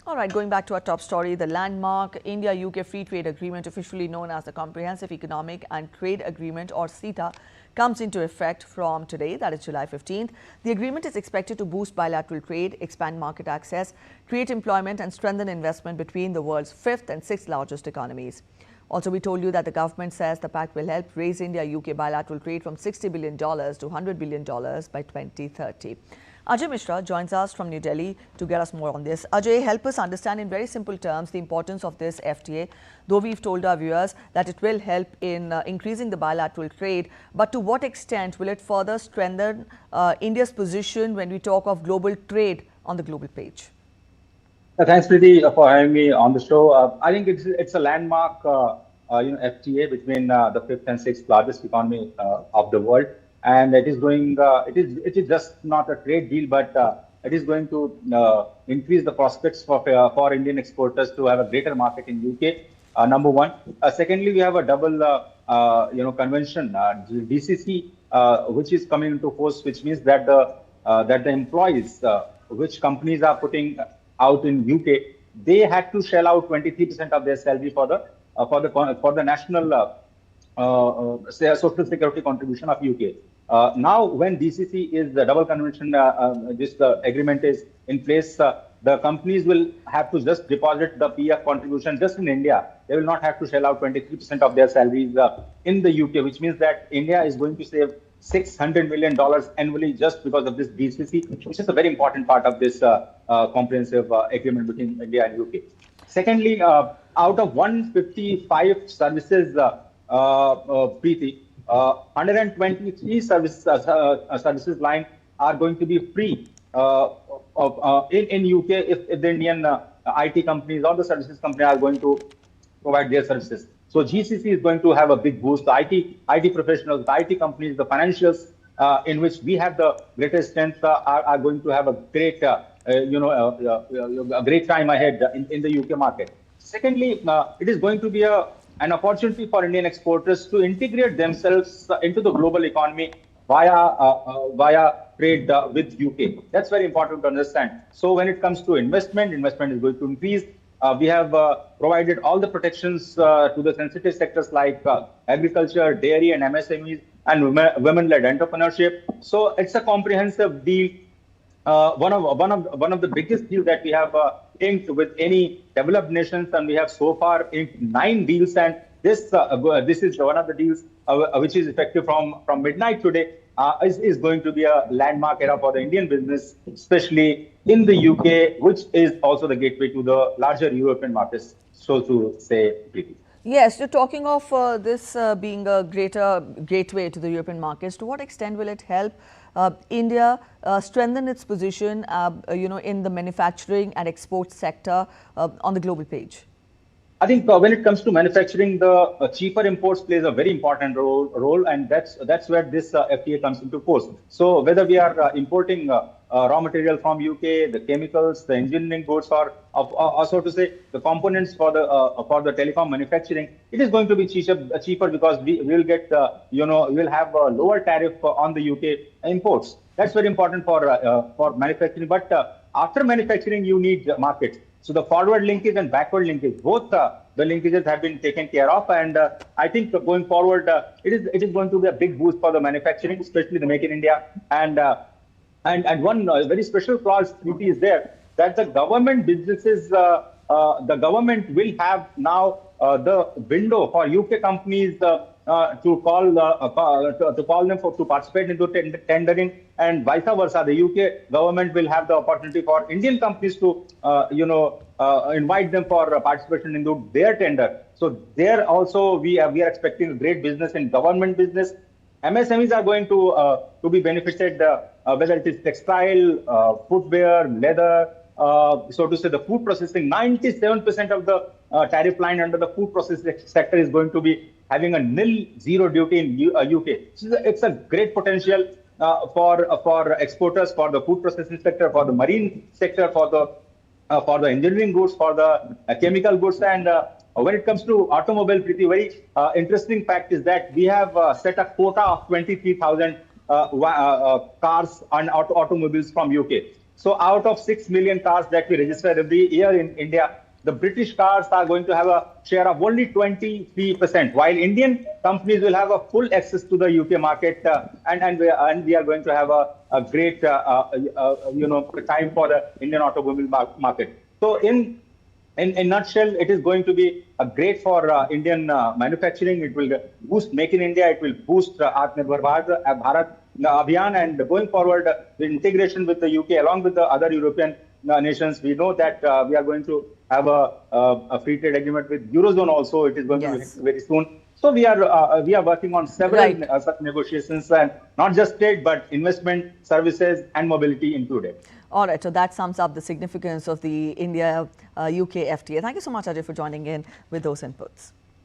All right, going back to our top story, the landmark India-UK Free Trade Agreement, officially known as the Comprehensive Economic and Trade Agreement or CETA, comes into effect from today, that is July 15th. The agreement is expected to boost bilateral trade, expand market access, create employment and strengthen investment between the world's fifth and sixth largest economies. Also, we told you that the government says the pact will help raise India-UK bilateral trade from $60 billion to $100 billion by 2030. Ajay Mishra joins us from New Delhi to get us more on this. Ajay, help us understand in very simple terms the importance of this FTA, though we've told our viewers that it will help in increasing the bilateral trade. But to what extent will it further strengthen India's position when we talk of global trade on the global page? Thanks, Preeti, for having me on the show. I think it's a landmark, FTA between the fifth and sixth largest economy of the world. And it is going. It is just not a trade deal, but it is going to increase the prospects for Indian exporters to have a greater market in UK. Number one. Secondly, we have a double convention, DCC, which is coming into force, which means that the employees which companies are putting out in UK, they had to shell out 23% of their salary for the national social security contribution of UK. Now, when DCC is the double convention, the agreement is in place, the companies will have to just deposit the PF contribution just in India. They will not have to shell out 23% of their salaries in the UK, which means that India is going to save $600 million annually just because of this DCC, which is a very important part of this comprehensive agreement between India and UK. Secondly, out of 155 services, Preeti, 123 services line are going to be free in UK if the Indian IT companies or the services company are going to provide their services. So GCC is going to have a big boost. The IT professionals, the IT companies, the financials in which we have the greatest strength are going to have a great, a great time ahead in the UK market. Secondly, it is going to be an opportunity for Indian exporters to integrate themselves into the global economy via trade with UK. That's very important to understand. So when it comes to investment is going to increase. We have provided all the protections to the sensitive sectors like agriculture, dairy, and MSMEs, and women-led entrepreneurship. So it's a comprehensive deal. One of the biggest deals that we have inked with any developed nations, and we have so far inked 9 deals. And this is one of the deals which is effective from midnight today. Is going to be a landmark era for the Indian business, especially in the UK, which is also the gateway to the larger European markets, so to say, Preeti. Yes, you're talking of this being a greater gateway to the European markets. To what extent will it help India strengthen its position, in the manufacturing and export sector on the global page? I think when it comes to manufacturing, the cheaper imports plays a very important role, and that's where this FTA comes into force. So whether we are importing raw material from UK, the chemicals, the engineering goods, or so to say the components for the telecom manufacturing, it is going to be cheaper because we will get we'll have a lower tariff on the UK imports. That's very important for manufacturing. But after manufacturing, you need markets. So the forward linkage and backward linkage, both the linkages have been taken care of, and I think going forward, it is going to be a big boost for the manufacturing, especially the Make in India. And one very special clause treaty is there that the government businesses, the government will have now the window for UK companies to call them to participate into tendering, and vice versa. The UK government will have the opportunity for Indian companies to invite them for participation into their tender. So there also we are expecting great business in government business. MSMEs are going to be benefited, whether it is textile, footwear, leather, so to say the food processing. 97% of the tariff line under the food processing sector is going to be having a zero duty in UK. So it's a great potential for exporters, for the food processing sector, for the marine sector, for the engineering goods, for the chemical goods. And when it comes to automobile, very interesting fact is that we have set a quota of 23,000 cars and automobiles from UK. So out of 6 million cars that we register every year in India, the British cars are going to have a share of only 23%, while Indian companies will have a full access to the UK market, and we are going to have a great time for the Indian automobile market. So in nutshell, it is going to be great for Indian manufacturing. It will boost Make in India. It will boost Atmanirbhar Bharat Abhiyan. And going forward, the integration with the UK along with the other European nations, we know that we are going to have a free trade agreement with Eurozone also. It is going to be very soon. So we are working on several such negotiations, and not just trade, but investment, services, and mobility included. All right, so that sums up the significance of the India-UK FTA. Thank you so much, Rajesh, for joining in with those inputs.